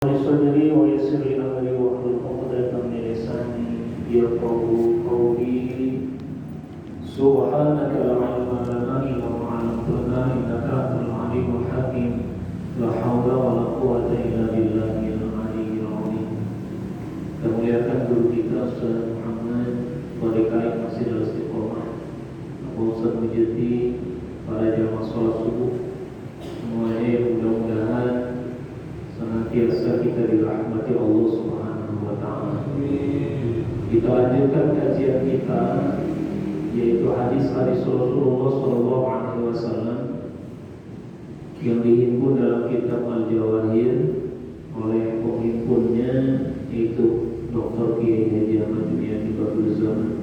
صدري ويسر لي أمري واحلل عقدة من لساني يفقهوا قولي سبحانك لا علم لنا إلا ما علمتنا إنك أنت العليم الحكيم لا حول ولا قوة إلا بالله العلي العظيم. Kita muliakan guru kita Ustaz Muhammad Barikai masih dalam istiqomah, Abu Ustaz Mujadi, para jamaah sholat subuh semuanya yang mudah-mudahan senantiasa kita dirahmati Allah Subhanahu wa taala. Kita lanjutkan kajian kita, yaitu hadis-hadis Rasulullah sallallahu alaihi wasallam yang dihimpun dalam kitab Al-Jawahir oleh penghimpunnya, yaitu Dr. Kiai Haji Ahmad Juniadi Badrul Zaman.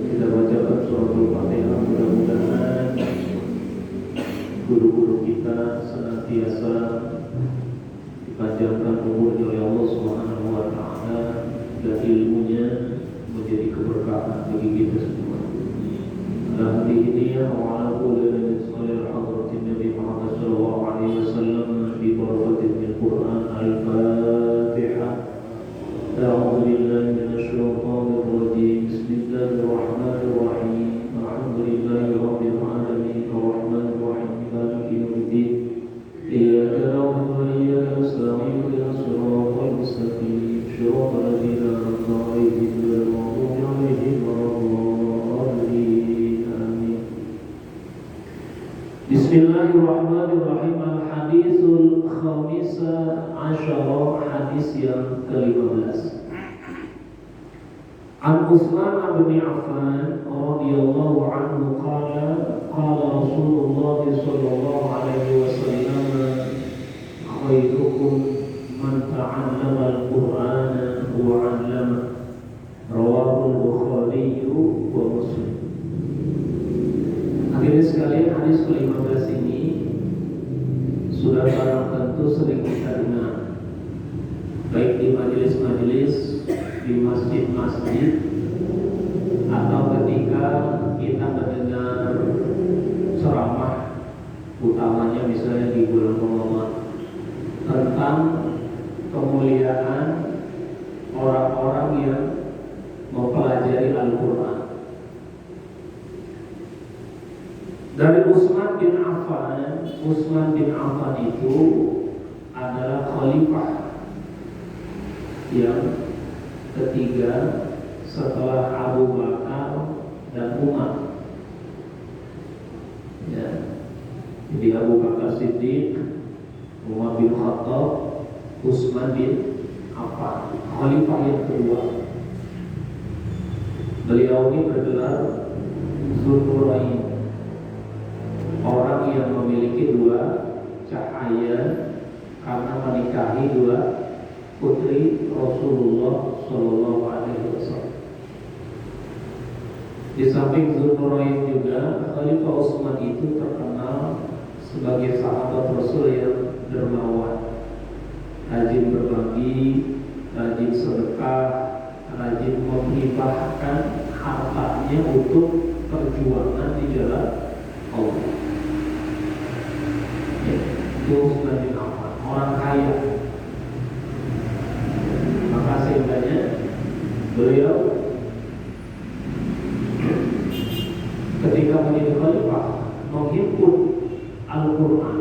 Kita bacakan suratul Fatihah, mudah-mudahan guru-guru kita senantiasa dipanjangkan umurnya oleh Allah Subhanahu wa taala dan ilmunya menjadi keberkahan bagi kita semua. Ala hadhihi wa ala kulli salih hadratin Nabi Muhammad sallallahu alaihi wasallam bi barakatil Quran al-Fatihah. A'udzu billahi minasy syaithanir rajim. Bismillahirrahmanirrahim. Alhamdulillahi rabbil alamin. Arrahmanir rahim. Maliki yaumiddin. Iyyaka na'budu wa iyyaka nasta'in. Ihdinas siratal mustaqim. Shiratal ladzina an'amta 'alaihim ghairil maghdubi 'alaihim waladdallin. Amin. Bismillahirrahmanirrahim. Al-haditsul khamisa asyara, hadis yang ke-15. An Utsman bin Affan radhiyallahu anhu qala Rasulullah sallallahu alaihi wasallam khairukum man ta'allama al-Qur'ana wa 'allama. Rawahu al-Bukhari wa Muslim. Hadirin sekalian, hadis ke-15 ini sudah barang tentu sering kita dengar, baik di majelis-majelis, di masjid-masjid, atau ketika kita mendengar ceramah, utamanya misalnya di bulan Ramadan, tentang kemuliaan orang-orang yang mempelajari Al-Quran. Dari Utsman bin Affan itu adalah khalifah yang ketiga setelah Abu Bakar dan Umar. Ya. Jadi Abu Bakar Siddiq, Umar bin Khattab, Utsman bin Affan, khalifah yang kedua. Beliau ini bergelar Dzulqarnain, orang yang memiliki dua cahaya karena menikahi dua putri Rasulullah sallallahu alaihi wasallam. Di samping Dzulqarnain juga, Khalifah Utsman itu terkenal sebagai sahabat Rasul yang dermawan, rajin berbagi, rajin sedekah, rajin menghibahkan hartanya untuk perjuangan di jalan Allah. Itu Utsman bin Affan, orang kaya. Maka sebenarnya beliau ketika menjadi khalifah menghimpun Al-Quran.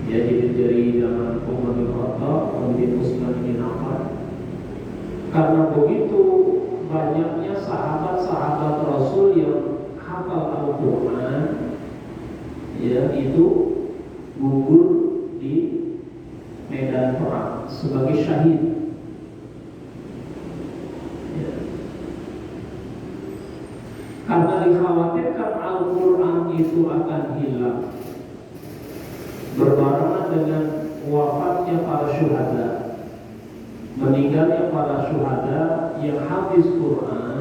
Ya, jadi dari zaman Umar bin Khattab, kemudian Utsman bin Affan. Karena begitu banyaknya sahabat-sahabat Rasul yang hafal Al-Quran, ya, itu gugur di medan perang sebagai syahid. Ya. Karena dikhawatirkan Al-Quran itu akan hilang berbarengan dengan wafatnya para syuhada, meninggalnya para syuhada yang hafiz Quran,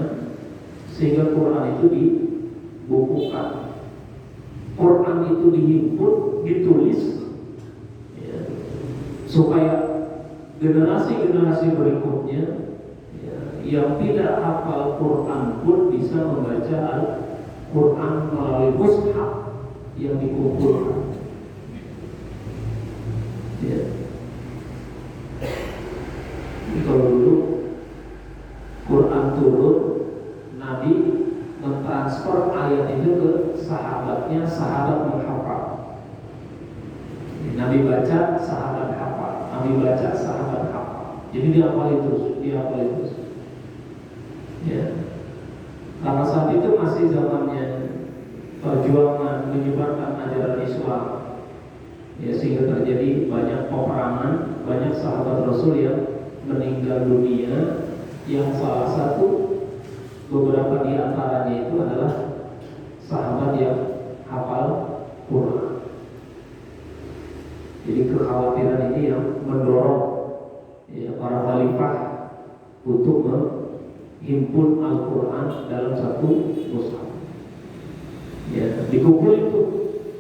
sehingga Quran itu dibukukan, Quran itu dihimpun, ditulis, ya, supaya generasi-generasi berikutnya, ya, yang tidak hafal Quran pun bisa membaca Al-Quran melalui mushaf yang dikumpulkan. Ya. Jadi kalau dulu Quran turun, Nabi mentransfer ayat itu ke sahabatnya, sahabat menghafal. Nabi baca, sahabat hafal. Nabi baca, sahabat hafal. Jadi dihafal terus. Ya. Karena saat itu masih zamannya perjuangan menyebarkan ajaran Islam. Ya, sehingga terjadi banyak peperangan, banyak sahabat Rasul yang meninggal dunia, yang salah satu beberapa di antaranya itu adalah sahabat yang hafal Quran. Jadi kekhawatiran ini yang mendorong ya, para khalifah untuk menghimpun Al-Quran dalam satu mushaf. Ya, dikumpul itu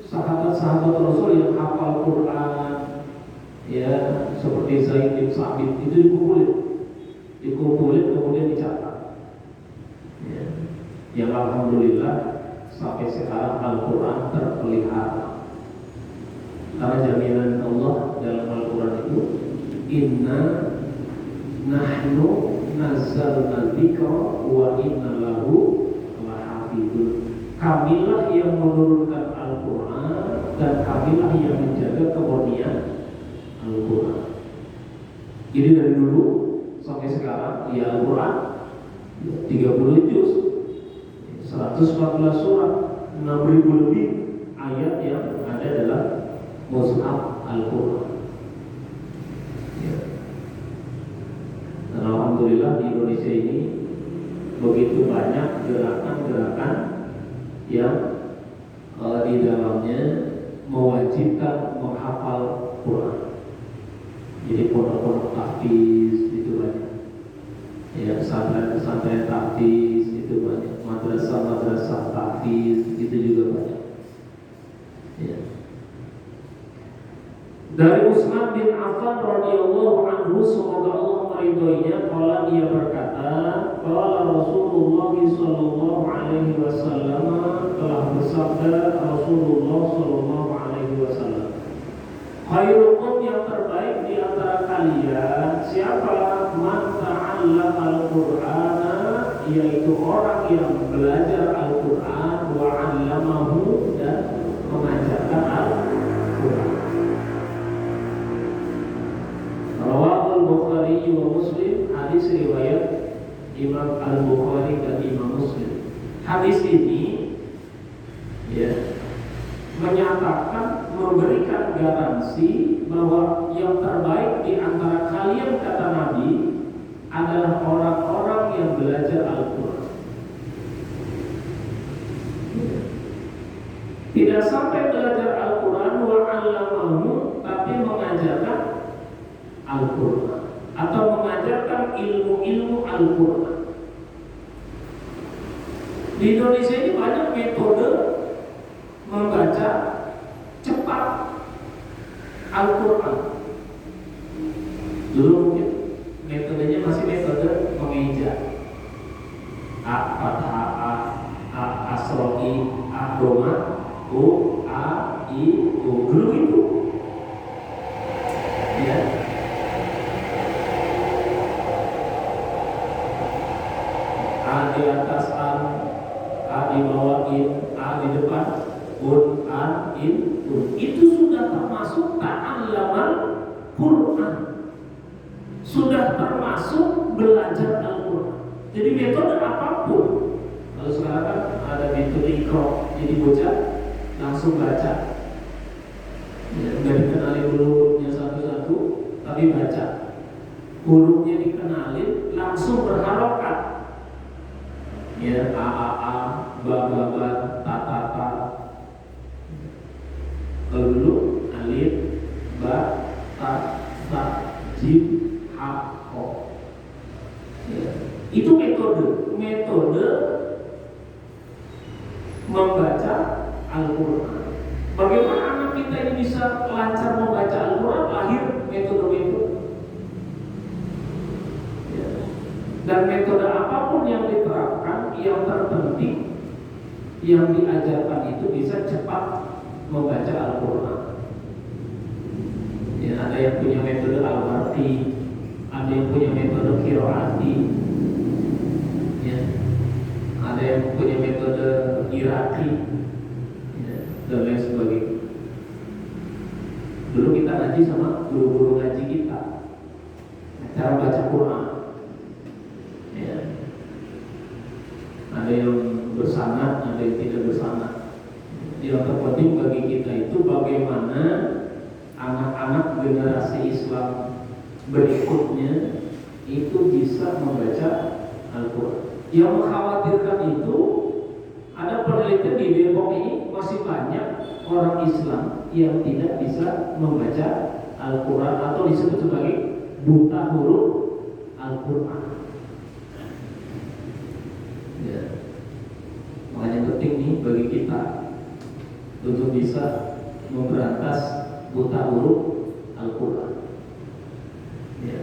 sahabat-sahabat Rasul yang hafal Quran, ya seperti Zaid bin Sabit itu dikumpulin kemudian dicatat. Ya, yang alhamdulillah sampai sekarang Al-Quran terpelihara. Karena jaminan Allah dalam Al-Quran itu, Inna nahnu nazzalna dzikra wa inna lahu lahafidun. Kamilah yang menurunkan Al-Quran dan kamilah yang menjaga kemurnian Al-Quran. Jadi dari dulu sampai sekarang di Al-Quran 30 juz, 114 surat, 6.000 lebih ayat yang ada dalam mushaf Al-Quran. Ya. Dan alhamdulillah di Indonesia ini begitu banyak gerakan-gerakan yang di dalamnya mewajibkan menghafal Quran. Jadi pondok-pondok tahfiz itu banyak. Ya, pesantren tahfiz itu banyak. Madrasah tahfiz itu juga banyak. Ya. Dari Utsman bin Affan radhiyallahu anhu, semoga Allah meridhoinya, qala dia berkata, qala Rasulullah sallallahu alaihi wasallam, telah bersabda Rasulullah sallallahu alaihi wasallam, khairukum, yang terbaik di antara kalian siapa? Man ta'allama al-Qur'ana, yaitu orang yang belajar Al-Qur'an, wa 'allamahu, dan mengajarkan Al-Qur'an. Rawahul Bukhari wa Muslim, hadis riwayat Imam Al-Bukhari dan Imam Muslim. Hadis ini ya menyatakan, memberikan garansi bahwa yang terbaik di antara kalian, kata Nabi, adalah orang-orang yang belajar Al-Quran. Tidak sampai belajar Al-Quran wa 'allamahu, tapi mengajarkan Al-Quran atau mengajarkan ilmu-ilmu Al-Quran. Di Indonesia ini banyak metode membaca cepat Al-Quran. Dulu mungkin metodenya masih metode mengeja, A fathah, A asroi, A doma, U, A, I, U. Dulu itu ya. A di atas an, A di bawah in, A di depan un, an, in, un. Itu sudah termasuk ta'allamal Quran, sudah termasuk belajar Al-Quran. Jadi metode apapun. Kalau sekarang kan ada metode ikro, jadi bocah langsung baca ya, nggak dikenali hurufnya satu-satu, tapi baca. Hurufnya dikenalin, langsung berharokat ya, A, ba, ta, ta. Kalau dulu alif, ba, ta, jim, ha, ho ya. Itu metode membaca Al-Quran. Bagaimana anak kita ini bisa lancar membaca Al-Quran? Lahir metode-metode ya. Dan metode apapun yang diterapkan, yang terpenting yang diajarkan itu bisa cepat membaca Al-Quran ya. Ada Ada yang punya metode al-barti, ada yang punya metode qiraati, ya. Ada yang punya metode iraki, ya, dan lain sebagainya. Dulu kita ngaji sama guru-guru ngaji kita, cara baca Quran, ya. Ada yang bersanad, ada yang tidak bersanad. Yang terpenting bagi kita itu bagaimana anak-anak generasi Islam berikutnya itu bisa membaca Al-Quran. Yang mengkhawatirkan itu, ada penelitian di Depok ini masih banyak orang Islam yang tidak bisa membaca Al-Quran atau disebut sebagai buta huruf Al-Quran. Ya. Makanya penting nih bagi kita untuk bisa memberantas buta huruf Al-Quran. Ya.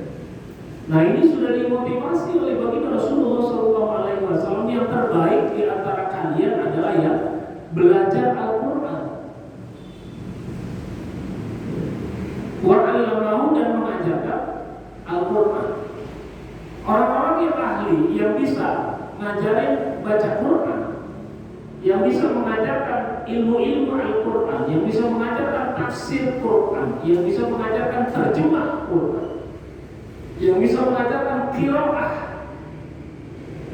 Nah, ini sudah dimotivasi oleh baginda Rasulullah SAW, yang terbaik di antara kalian adalah yang belajar Al-Quran. Wa'allamahu, dan mengajarkan Al-Quran. Orang-orang yang ahli, yang bisa ngajarin baca Quran, yang bisa mengajarkan ilmu-ilmu Al-Quran, yang bisa mengajarkan tafsir Quran, yang bisa mengajarkan terjemah Quran, yang bisa mengajarkan qiraah,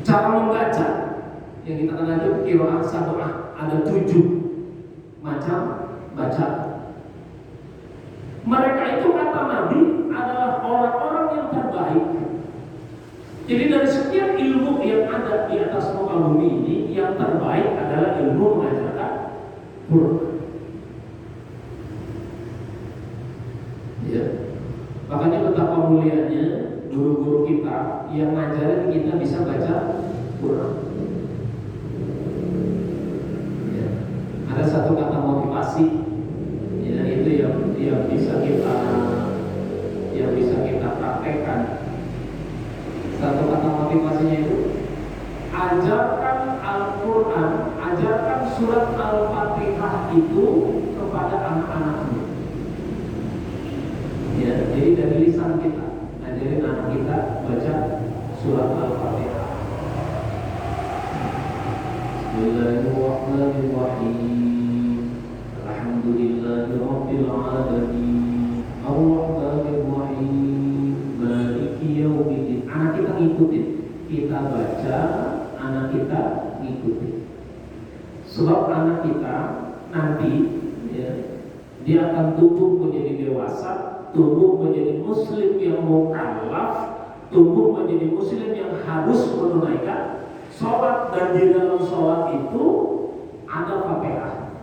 cara membaca, yang kita kenal itu qiraah sab'ah, ada 7 macam bacaan. Mereka itu kata Nabi adalah orang-orang yang terbaik. Jadi dari sekian ilmu yang ada di atas muka bumi ini, yang terbaik adalah ilmu mengajarkan Quran. Ya. Makanya betapa mulianya guru-guru kita yang ngajarin kita bisa baca Quran. Ya. Ada satu kata motivasi, ya, itu yang bisa kita praktekkan. Satu kata motivasinya itu, ajarkan Al-Quran, ajarkan surat Al-Fatihah itu kepada anak-anakmu. Ya, jadi dari lisan kita, ajarin anak kita baca surat Al-Fatihah. Bismillahirrahmanirrahim. Alhamdulillahirabbil alamin. Ar-Rahmanir-Rahim. Maliki yaumiddin. Anak kita ngikutin, kita baca, anak kita ngikutin. Sebab anak kita nanti, ya, dia akan tumbuh menjadi dewasa, tumbuh menjadi muslim yang mukallaf, tumbuh menjadi muslim yang harus menunaikan sholat, dan di dalam sholat itu ada Fatihah.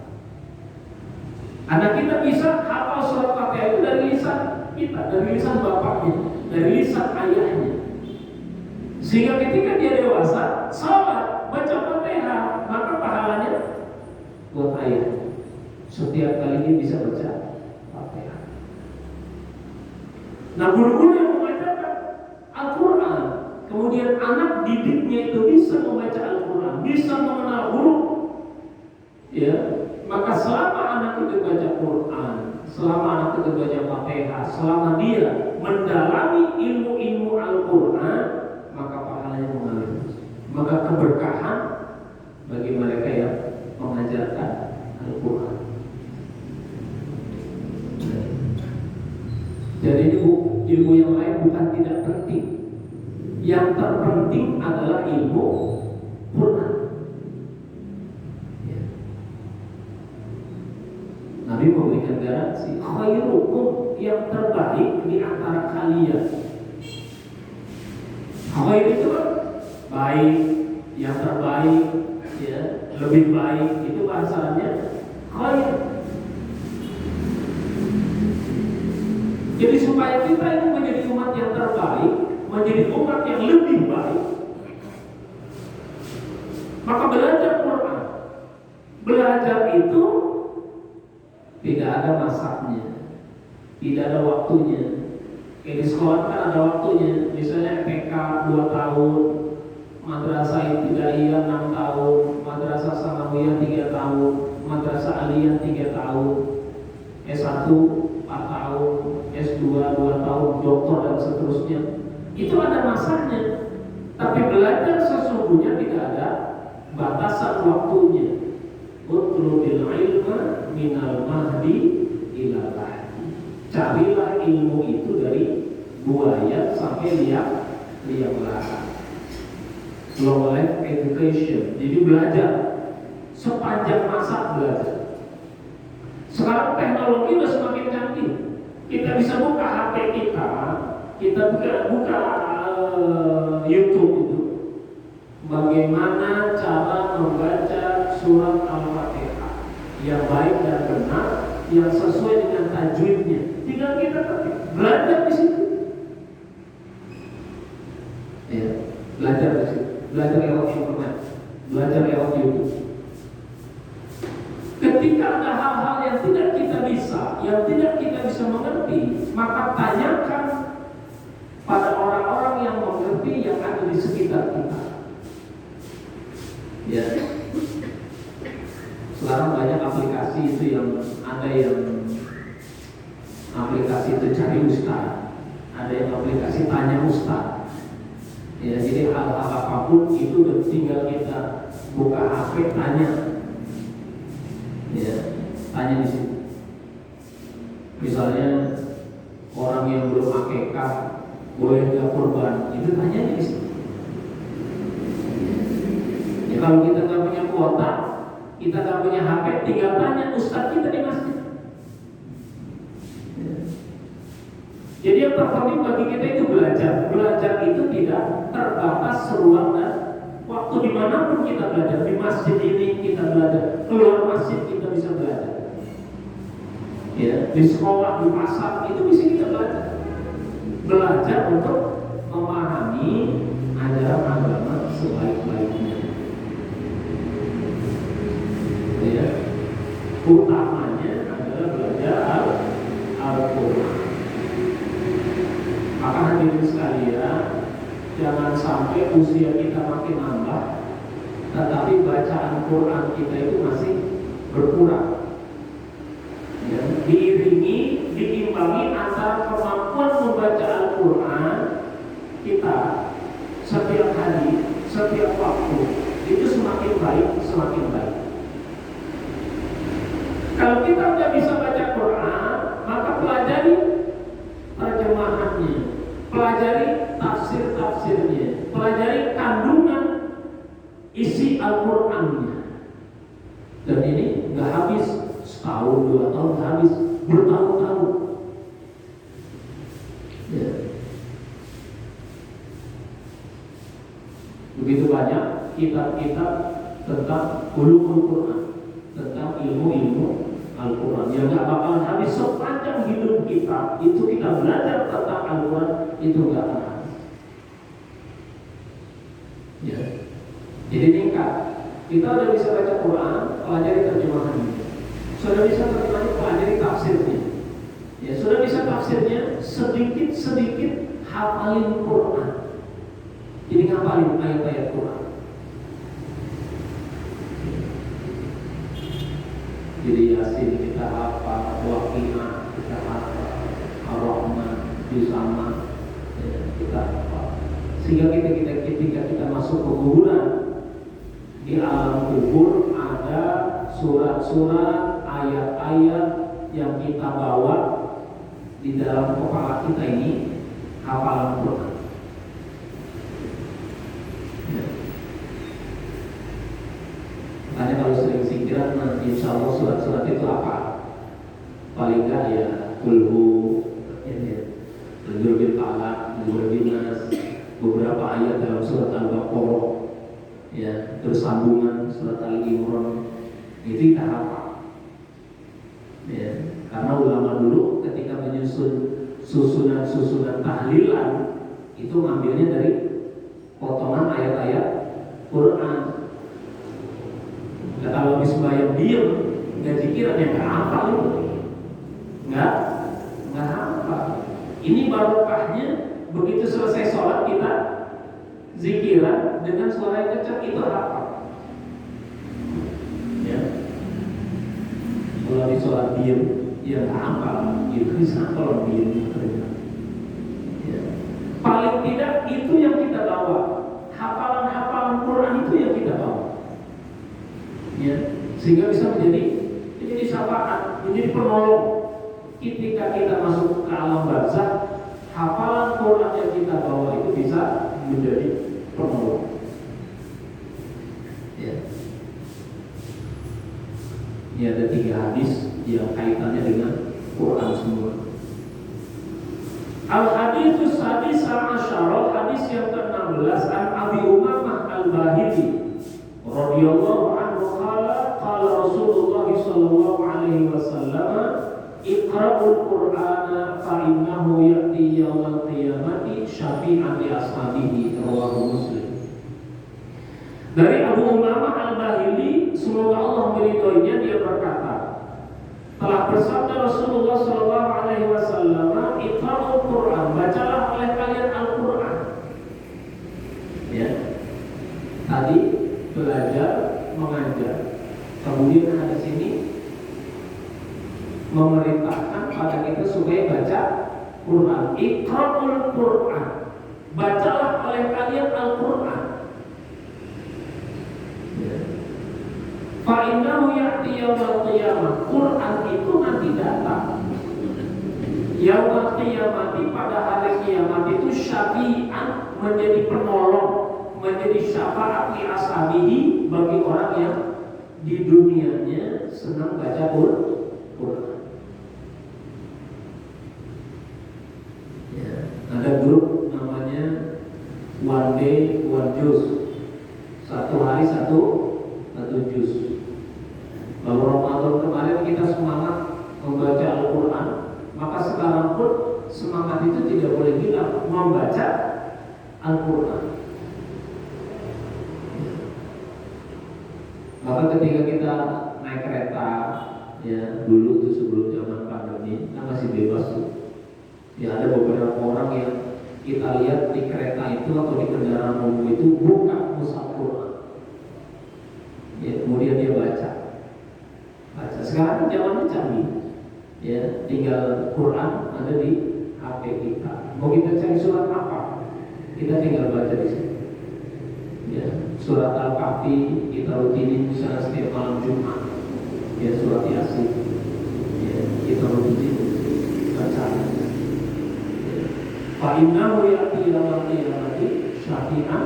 Anak kita bisa hafal surat Fatihah itu dari lisan kita, dari lisan bapaknya, dari lisan ayahnya. Sehingga ketika dia dewasa, sholat, baca Fatihah, maka pahalanya buat ayah. Setiap kali dia bisa baca Fatihah. Nah, guru-guru yang mengajarkan Al-Quran, kemudian anak didiknya itu bisa membaca Al-Quran, bisa mengenal huruf, ya, maka selama anak itu baca Quran, selama anak itu baca Fatihah, selama dia mendalami ilmu-ilmu Al-Quran, maka pahalanya mengalir. Maka keberkahan bagi mereka yang mengajarkan Al-Quran. Jadi ilmu yang lain bukan tidak penting. Yang terpenting adalah ilmu Quran. Ya. Nabi memberikan garansi, khairukum, yang terbaik di antara kalian. Khair itu baik, yang terbaik, ya, lebih baik, itu bahasanya khair. Jadi supaya kita ini menjadi umat yang terbaik, menjadi umat yang lebih baik, maka belajar Quran. Belajar itu tidak ada masanya, tidak ada waktunya. Kayak di sekolah kan ada waktunya, misalnya TK 2 tahun, madrasah ibtidaiyah 6 tahun, madrasah sanawiyah 3 tahun, madrasah aliyah 3 tahun, S1 4 tahun, S2 S2 2 tahun, doktor dan seterusnya. Itu ada masanya. Tapi belajar sesungguhnya tidak ada batasan waktunya. Utlubil ilma minal mahdi ilal lahdi. Carilah ilmu itu dari buaya sampai liang lahat. Long life education. Jadi belajar sepanjang masa belajar. Sekarang teknologi sudah semakin canggih. Kita bisa buka HP kita buka YouTube itu. Bagaimana cara membaca surat Al-Fatihah yang baik dan benar, yang sesuai dengan tajwidnya. Tinggal kita belajar di situ. Ya, belajar di situ. Belajar lewat internet, belajar lewat YouTube. Ketika ada hal-hal yang tidak kita bisa, yang tidak kita bisa mengerti, maka tanyakan pada orang-orang yang mengerti yang ada di sekitar kita. Ya, sekarang banyak aplikasi itu yang ada yang aplikasi itu cari ustaz, ada yang aplikasi tanya ustaz. Ya, jadi hal-hal apapun itu tinggal kita buka HP tanya. Ya, tanya di situ. Misalnya orang yang belum akikah boleh nggak kurban, itu tanya di situ. Ya, kalau kita nggak punya kuota, kita nggak punya HP, tinggal tanya ustaz kita di masjid. Ya. Jadi yang terpenting bagi kita itu belajar. Belajar itu tidak terbatas ruang dan waktu, dimanapun kita belajar. Di masjid ini kita belajar, keluar masjid kita bisa belajar. Ya, di sekolah, di pasar itu bisa kita belajar. Belajar untuk memahami ajaran agama sebaik-baiknya. Ya, utamanya adalah belajar Al-Quran. Maka hadirin sekalian, jangan sampai usia kita makin nambah, tetapi bacaan Quran kita itu masih berkurang. Ya, diiringi, diimbangi antara kemampuan membaca Al-Quran kita setiap hari, setiap waktu, itu semakin baik, semakin baik. Kalau kita tidak bisa baca Quran, maka pelajari terjemahannya, pelajari tafsir-tafsirnya, pelajari kandungan isi Al-Qurannya. Dan ini nggak habis setahun, 2 tahun, habis bertahun-tahun. Ya. Begitu banyak kitab-kitab tentang ulumul Quran, tentang ilmu-ilmu Al-Quran yang gak bakalan habis sepanjang hidup kita. Itu kita belajar tentang Al-Quran, itu gak akan habis. Ya. Jadi tingkat kita udah bisa baca Quran, pelajari terjemahannya. Sudah bisa terjemahannya, pelajari tafsirnya. Ya, sudah bisa tafsirnya, sedikit-sedikit hafalin Quran. Jadi ngapalin ayat-ayat Quran. Jadi Yasin kita hafal, Waqiah kita hafal, Ar-Rahman, Jusama ya, kita hafal. Sehingga ketika kita masuk ke kuburan, di alam kubur ada surat-surat, ayat-ayat yang kita bawa di dalam kepala kita ini, hafalan Quran. Makanya kalau sering zikir, nah insya Allah surat-surat itu apa? Paling enggak ya kulhu, Al-Jurbil Alaq, Al-Jurbil Nas, beberapa ayat dalam surat Al-Baqarah, ya, terus sambungan surat Al-Imran, itu kita hafal. Ya, karena ulama dulu ketika menyusun susunan tahlilan itu ngambilnya dari potongan ayat-ayat Quran. Nah, kalau habis sembahyang diem, nggak zikiran, ya nggak hafal itu, nggak hafal. Ini barokahnya begitu selesai sholat kita zikiran dengan suara yang kencang, itu hafal. Ya, kalau habis sholat diem, ya nggak hafal, itu bisa kalau begini kerja. Ya. Paling tidak itu yang kita bawa, hafalan Quran itu yang kita bawa, ya, sehingga bisa menjadi syafaat, menjadi penolong ketika kita masuk ke alam barzakh. Hafalan Quran yang kita bawa itu bisa menjadi penolong. Ya. Ini ada 3 hadis yang kaitannya dengan Quran semua. Al-hadits sadis asyara, hadis yang ke-16, an Abi Umamah Al-Bahili radhiyallahu anhu qala Rasulullah sallallahu alaihi wasallam, iqra'ul Qur'ana fa innahu ya'ti yaumil qiyamati syafi'an li ashabihi, rawahu Muslim. Dari Abu Umamah Al-Bahili, semoga Allah meridhoinya, dia berkata, telah bersabda Rasulullah sallallahu alaihi wasallam, iqra'ul Qur'an, bacalah oleh kalian Al-Qur'an. Ya. Tadi belajar, mengajar. Kemudian ada sini memerintahkan pada kita supaya baca Quran. Iqra'ul Qur'an, bacalah oleh kalian Al-Qur'an. Fa innahu ya'ti yaumil qiyamah, Quran itu nanti datang. Yaumil qiyamah, pada hari kiamat itu syafi'an, menjadi penolong, menjadi syafaat li ashabihi, bagi orang yang di dunianya senang baca Quran. Ya, ada grup namanya One Day One Juz, 1 hari 1 juz. Kalau Ramadan kemarin kita semangat membaca Al-Quran, maka sekarang pun semangat itu tidak boleh hilang membaca Al-Quran. Maka ketika kita naik kereta, ya dulu itu sebelum zaman pandemi, kita masih bebas tuh. Ya ada beberapa orang yang kita lihat di kereta itu atau di kendaraan umum itu buka mushaf Quran. Ya, kemudian dia baca. Sekarang zamannya canggih, ya, tinggal Quran ada di HP kita. Mau kita cari surat apa, kita tinggal baca di sini. Ya, surat Al-Kahfi kita rutinin misalnya setiap malam Jumat. Ya, surat Yasin. Ya, kita rutinin baca. Fa innahu ya'ti yaumil qiyamati syafi'an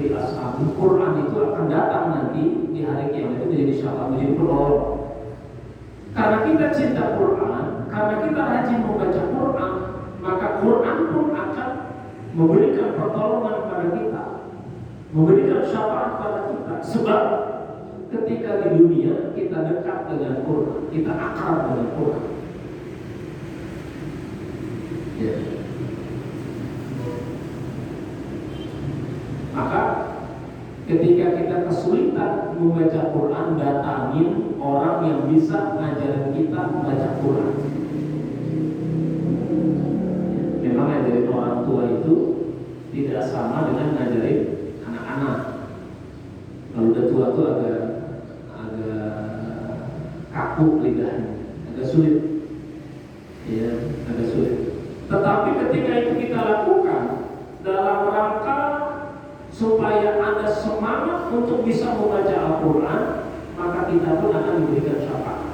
li ashabi. Quran itu akan datang nanti di hari kiamat itu menjadi syafaat, menjadi penolong. Karena kita cinta Quran, karena kita rajin membaca Quran, maka Quran pun akan memberikan pertolongan pada kita, memberikan syafaat pada kita. Sebab ketika di dunia kita dekat dengan Quran, kita akrab dengan Quran. Ya. Maka ketika kita kesulitan membaca Quran, datangin orang yang bisa ngajarin kita membaca Quran. Memang ngajarin orang tua itu tidak sama dengan ngajarin anak-anak. Kalau udah tua tuh agak kaku lidahnya, agak sulit. Ya, agak sulit. Tetapi ketika itu kita lakukan dalam rangka supaya ada semangat untuk bisa membaca Al-Quran, maka kita pun akan diberikan syafaat.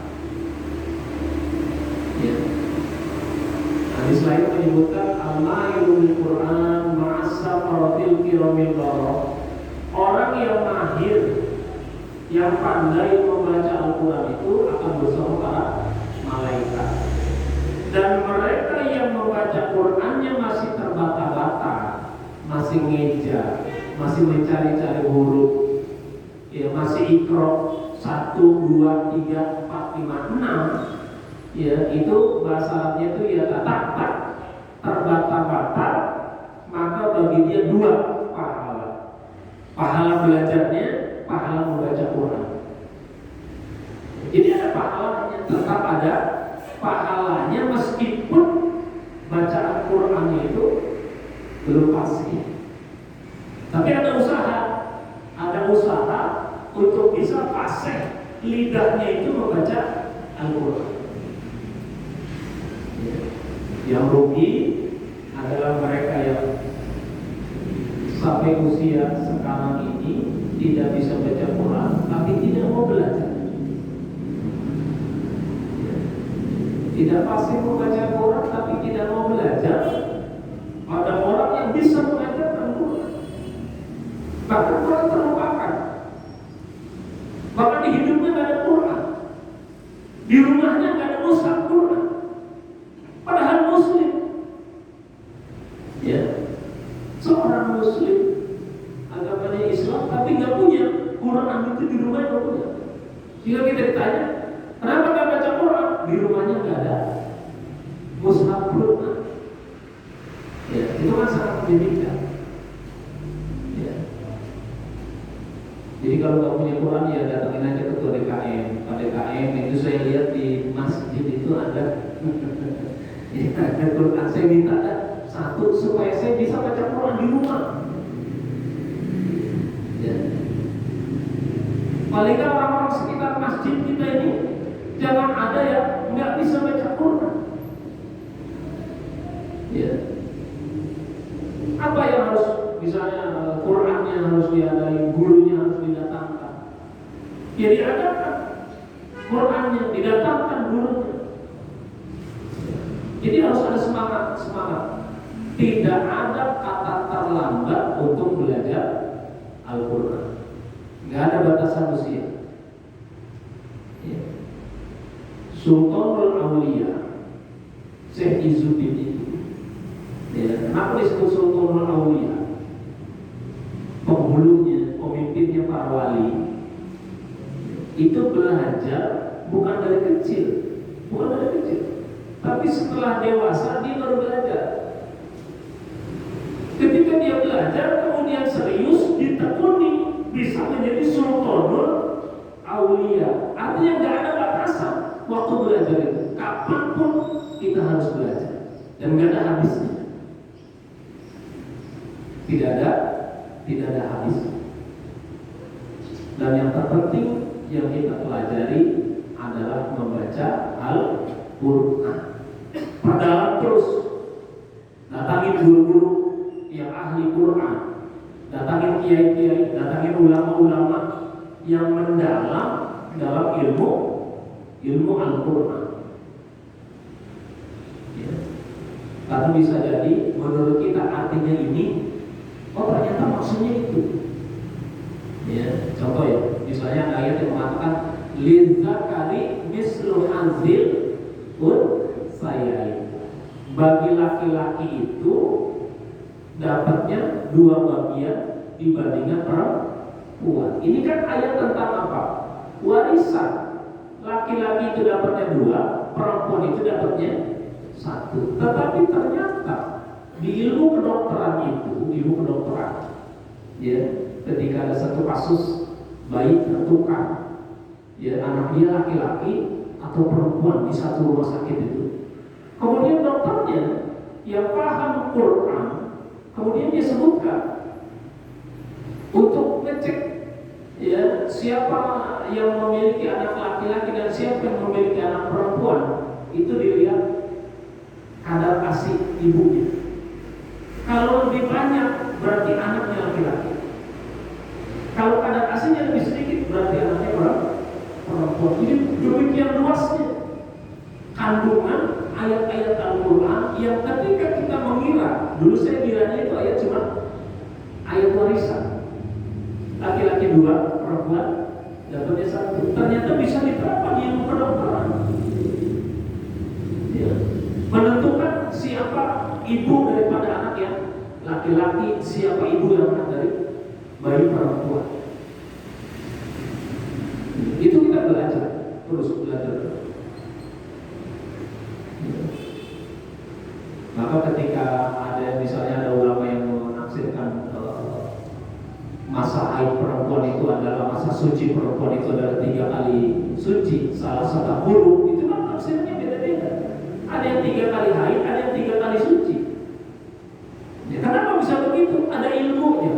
Ya. Hadis lain menyebutkan al-mahirul Quran ma'as-safaratil kiramil bararah. Orang yang mahir, yang pandai membaca Al-Quran itu akan bersama para malaikat. Dan mereka yang membaca Qurannya masih terbata-bata, masih ngeja, masih mencari-cari huruf, ya, masih ikro 1, 2, 3, 4, 5, 6, ya, itu bahasa Arabnya itu ya tak terbata-bata, maka bagi dia 2 pahala. Pahala belajarnya, pahala membaca Quran. Jadi ada pahalanya, tetap ada pahalanya meskipun bacaan Qurannya itu belum pasti. Tapi ada usaha untuk bisa fasih lidahnya itu membaca Al-Quran. Yang rugi adalah mereka yang sampai usia sekarang ini tidak bisa baca Quran, tapi tidak mau belajar. Tidak pasti membaca Quran, tapi tidak mau belajar. Ada orang yang bisa mengajarkan Quran, bahkan Quran terlupakan. Bahkan di hidupnya nggak ada Quran, di rumahnya nggak ada mushaf Quran, padahal Muslim. Ya, seorang Muslim agamanya Islam, tapi nggak punya Quran itu di rumahnya nggak punya. Jika kita ditanya, kenapa nggak baca Quran? Di rumahnya nggak ada mushaf Quran. Ya, itu kan sangat menyedihkan. Ya. Jadi kalau nggak punya Quran ya datangin aja ke DKM. Pada DKM itu saya lihat di masjid itu ada ya, ada Quran. Saya minta satu supaya saya bisa baca Quran di rumah. Ya. Paling nggak orang-orang sekitar masjid kita ini jangan ada yang nggak bisa baca Quran. Ya. Apa yang harus, misalnya Qurannya harus diadai, gurunya harus didatangkan. Ya diadakan Qurannya, didatangkan gurunya. Jadi harus ada semangat. Tidak ada kata terlambat untuk belajar Al-Quran. Nggak ada batasan usia. Ya. Sultanul Aulia Syekh Izzuddin itu, ya, kenapa disebut Sultanul Aulia? Penghulunya, pemimpinnya para wali itu belajar bukan dari kecil, tapi setelah dewasa dia baru belajar. Ketika dia belajar kemudian serius ditekuni, bisa menjadi Sultanul Aulia. Artinya nggak ada batasan waktu belajar itu. Kapanpun kita harus belajar dan nggak ada habisnya. Tidak ada habis. Dan yang terpenting yang kita pelajari adalah membaca Al-Quran. Perdalam terus. Datangin guru-guru yang ahli Quran, datangin kiai-kiai, datangin ulama-ulama yang mendalam dalam ilmu Al-Quran. Ya. Karena bisa jadi menurut kita artinya ini, oh ternyata maksudnya itu. Ya, contoh ya, misalnya ada ayat yang mengatakan lidzakari mislu hazil unsayain. Bagi laki-laki itu dapatnya 2 bagian dibandingkan perempuan. Ini kan ayat tentang apa? Warisan. Laki-laki itu dapatnya 2, perempuan itu dapatnya 1. Tetapi ternyata di ilmu kedokteran ya, ketika ada satu kasus bayi tertukar, ya anaknya laki-laki atau perempuan di satu rumah sakit itu. Kemudian dokternya yang paham Quran, kemudian dia sebutkan untuk ngecek ya siapa yang memiliki anak laki-laki dan siapa yang memiliki anak perempuan, itu dilihat kadar ASI ibunya. Kalau lebih banyak berarti anaknya laki-laki. Kalau kadar ASI-nya lebih sedikit berarti anaknya perempuan. Jadi demikian luasnya kandungan ayat-ayat Al-Quran yang ketika kita mengira, dulu saya kiranya itu ayat cuma ayat warisan, laki-laki 2, perempuan dapatnya 1. Ternyata bisa diterapkan di ilmu kedokteran. Ya. Menentukan siapa ibu daripada anak yang laki-laki, siapa ibu yang anak dari bayi perempuan. Itu kita belajar, terus belajar. Maka ketika ada misalnya ada ulama yang menafsirkan masa haid perempuan itu adalah masa suci perempuan itu adalah 3 kali suci, salah satu huruf, itu kan tafsirnya beda-beda. Ada yang 3 kali haid, ada yang 3 kali suci. Ya, kenapa bisa begitu? Ada ilmunya.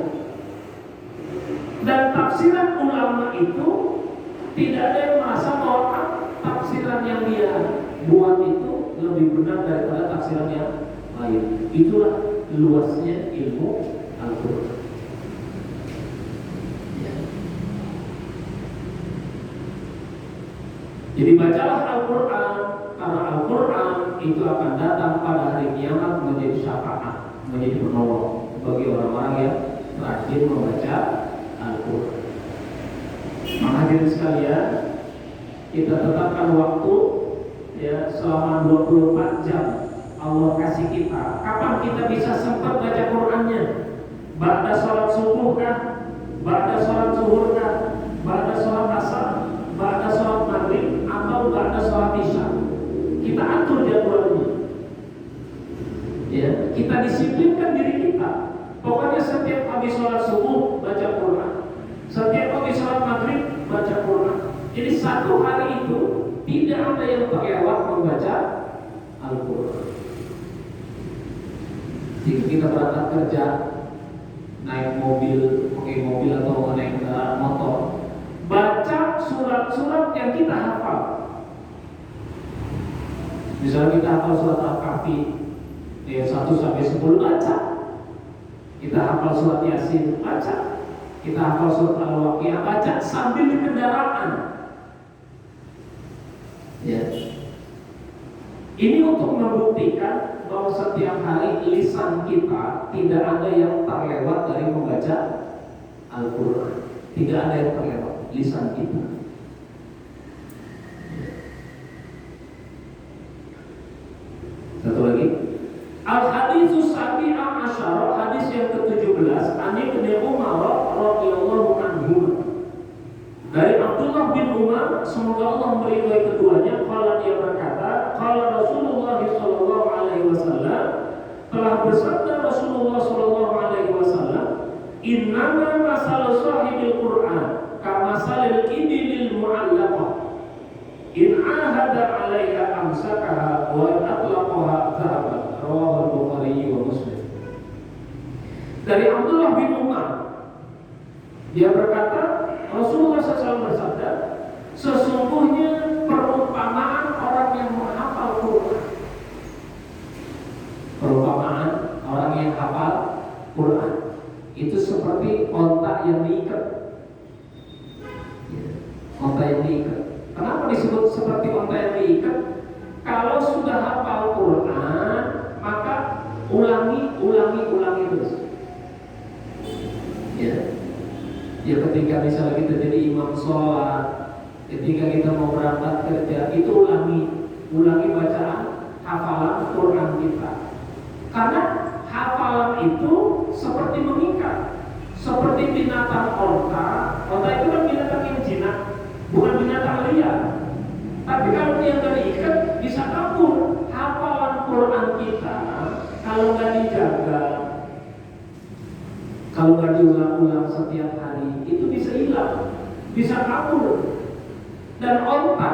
Dan tafsiran ulama itu tidak ada yang merasa bahwa tafsiran yang dia buat itu lebih benar daripada tafsiran yang lain. Itulah luasnya ilmu Al-Quran. Ya. Jadi bacalah Al-Quran, karena Al-Quran itu akan datang pada hari kiamat menjadi syafaat, menjadi penolong bagi orang-orang yang rajin membaca Al-Quran. Maka hadirin sekalian, kita tetapkan waktu ya selama 24 jam Allah kasih kita. Kapan kita bisa sempat baca Qurannya? Ba'da sholat subuh kah? Ba'da sholat zuhur kah? Ba'da sholat asar? Ba'da sholat maghrib? Atau ba'da sholat isya? Kita atur jadwalnya. Ya, kita disiplinkan diri kita. Pokoknya setiap habis sholat subuh baca Quran, setiap habis sholat maghrib baca Quran. Jadi satu hari itu tidak ada yang terlewat membaca Al-Quran. Jika kita berangkat kerja, naik mobil, pakai mobil atau naik kendaraan motor, baca surat-surat yang kita hafal. Misalnya kita hafal surat Al-Kahfi ayat 1 sampai 10, baca. Kita hafal surat Yasin, baca. Kita hafal surat Al-Waqiah, baca sambil di kendaraan. Ya. Ini untuk membuktikan bahwa setiap hari lisan kita tidak ada yang terlewat dari membaca Al-Quran. Tidak ada yang terlewat lisan kita. Satu lagi, Al-Haditsus Sabi'a Asyara, hadis yang ke-17, Ani bin Umar radhiyallahu anhu. Dari Abdullah bin Umar, semoga Allah meridhai keduanya, qala dia berkata, qala Rasulullah sallallahu alaihi wasallam, telah bersabda Rasulullah sallallahu alaihi wasallam, innama masal sahibil Qur'an kamasalil ibilil mu'allaqah, in ahada 'alaiha amsakaha wa atlaqaha dhahaban. Rawahu Bukhari wa Muslim. Dari Abdullah bin Umar, dia berkata, Rasulullah SAW bersabda, sesungguhnya perumpamaan orang yang menghafal Quran, perumpamaan orang yang hafal Quran itu seperti onta yang diikat. Onta yang diikat. Kenapa disebut seperti onta yang diikat? Kalau sudah hafal Quran, maka ulangi terus. Ya ketika misalnya kita jadi imam sholat, ketika kita mau berangkat kerja, itu ulangi bacaan hafalan Quran kita. Karena hafalan itu seperti mengikat, seperti binatang onta. Onta itu kan binatang yang jinak, bukan binatang liar. Tapi kalau dia nggak diikat, bisa kabur. Hafalan Quran kita kalau nggak dijaga, kalau nggak diulang-ulang setiap hari, itu bisa hilang, bisa kabur. Dan onta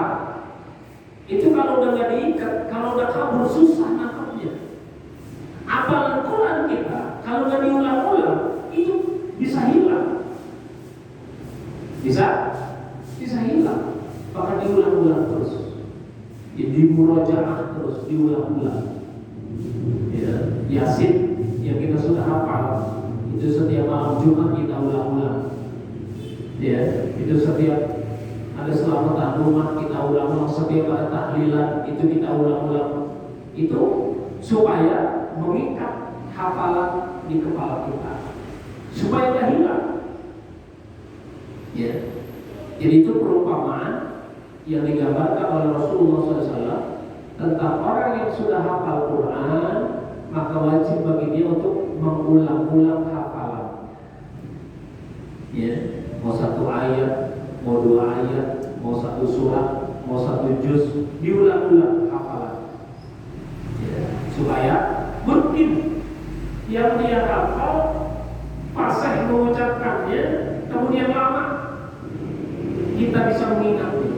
itu kalau udah nggak diikat, kalau udah kabur susah nangkapnya. Hafalan Quran kita kalau nggak diulang-ulang, itu bisa hilang, bisa hilang. Maka diulang-ulang terus, dimurojaah terus, diulang-ulang. Ya, Yasin yang kita sudah hafal, itu setiap malam Jumat kita ulang-ulang. Ya, itu setiap ada selamatan rumah kita ulang-ulang, setiap ada tahlilan itu kita ulang-ulang. Itu supaya mengikat hafalan di kepala kita, supaya tidak hilang. Ya, jadi itu perumpamaan yang digambarkan oleh Rasulullah SAW tentang orang yang sudah hafal Quran, maka wajib bagi dia untuk mengulang-ulang hafalan. Ya, mau satu ayat, mau dua ayat, mau satu surat, mau satu juz, diulang-ulang hafalan. Ya, supaya mungkin yang dia hafal fasih mengucapkannya, kemudian lama kita bisa mengingatnya,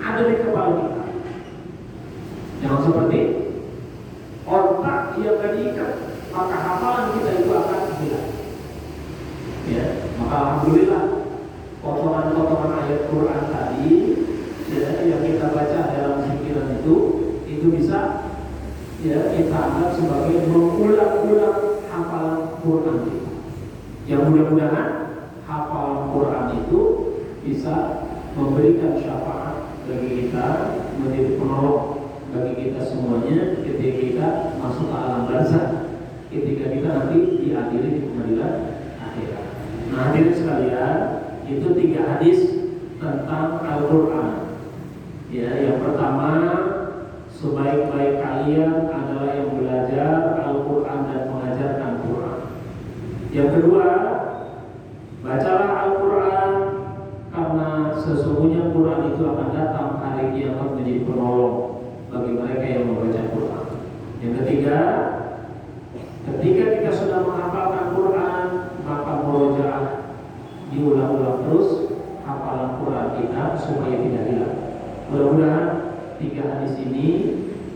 ada di kepala kita. Jangan seperti otak yang gak diikat, maka hafalan kita itu akan hilang. Ya, maka alhamdulillah potongan-potongan ayat Quran tadi ya, yang kita baca dalam pikiran itu bisa ya kita anggap sebagai mengulang-ulang hafalan Quran kita. Yang mudah-mudahan hafalan Quran itu bisa memberikan syafaat bagi kita, menjadi penolong bagi kita semuanya ketika kita masuk ke alam barzakh, ketika kita nanti diadili di pengadilan akhirat. Nah, hadirin sekalian, itu 3 hadis tentang Al-Quran. Ya, yang pertama, sebaik-baik kalian adalah yang belajar Al-Quran dan mengajarkan Quran. Yang kedua, bacalah Al-Quran karena sesungguhnya Quran itu akan datang hari kiamat menjadi penolong bagi mereka yang membaca Quran. Yang ketiga, ketika kita sudah menghafalkan Quran, maka murojaah diulang-ulang terus hafalan Quran kita supaya tidak hilang. Mudah-mudahan 3 hadis ini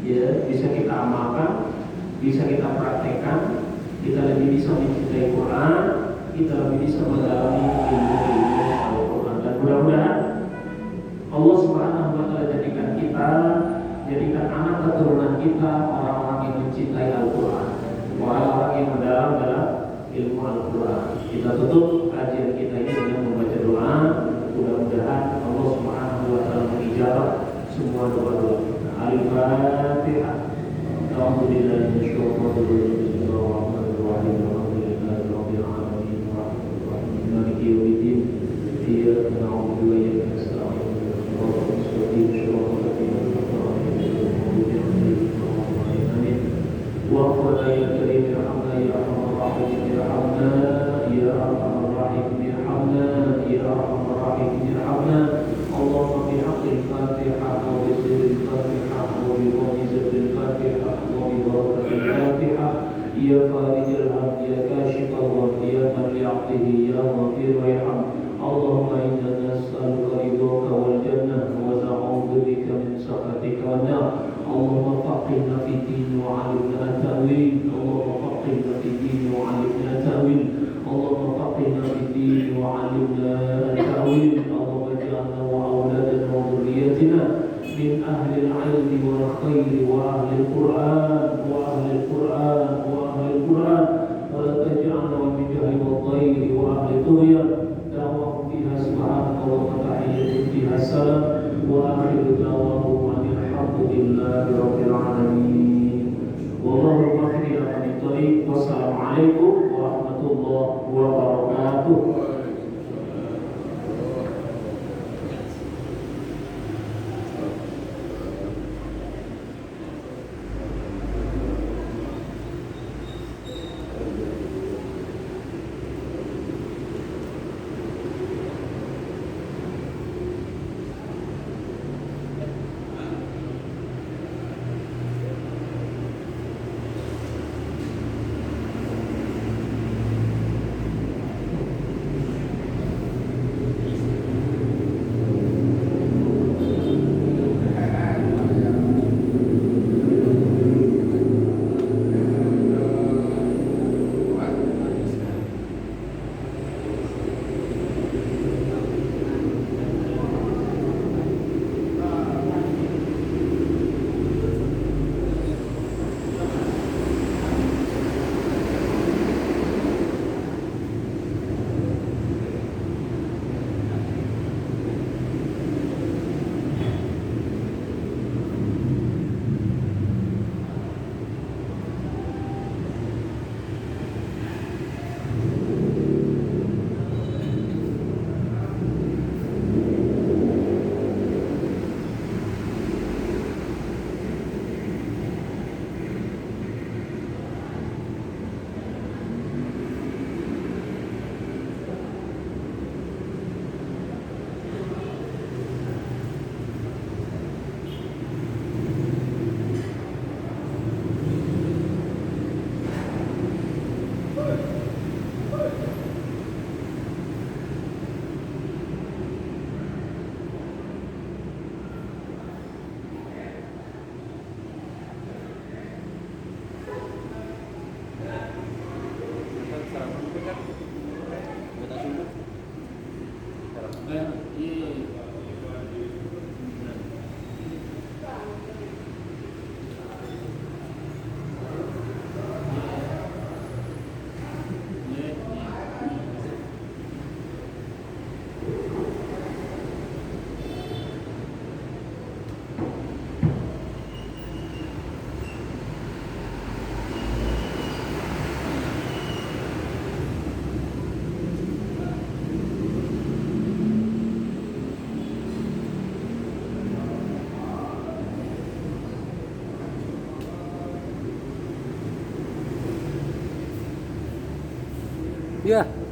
ya bisa kita amalkan, bisa kita praktekkan, kita lebih bisa mencintai Quran, kita lebih bisa mendalami ilmu-ilmu Al-Quran. Dan mudah-mudahan Allah Subhanahu wa Ta'ala jadikan anak keturunan kita orang-orang yang mencintai Al-Quran, orang-orang yang mendalam dalam ilmu Al-Quran. Kita tutup kajian kita ini dengan membaca doa. Mudah-mudahan Allah Subhanahu wa Ta'ala mengijabah semua doa-doa kita. Al-Fatihah. Alhamdulillah Ya Farijal Hamd, Ya Kashifal Gham, Ya Man li'abdihi, Ya Ghafir Wayham. Allahumma inna nas'aluka ridhaka wal jannah wa na'udzu bika min sakhatika wan nar. Allahumma faqihna fid din wa 'allimna at-ta'wil. Allahumma faqihna fid din wa 'allimna at-ta'wil. Allahumma faqihna fid din wa 'allimna at-ta'wil. Allahumma ij'alna wa awladana wa dhurriyyatina min ahli al-'ilmi wal khairi wa ahli al-Qur'an wa ahli al-Qur'an القرآن ولا تجعلنا من جهل والضير وأهل الطغيان. دعواهم فيها سبحانك وتحيتهم فيها السلام وآخر دعواهم أن الحمد لله رب العالمين. والله الوافق إلى الطريق. والسلام عليكم ورحمة الله وبركاته. Ya.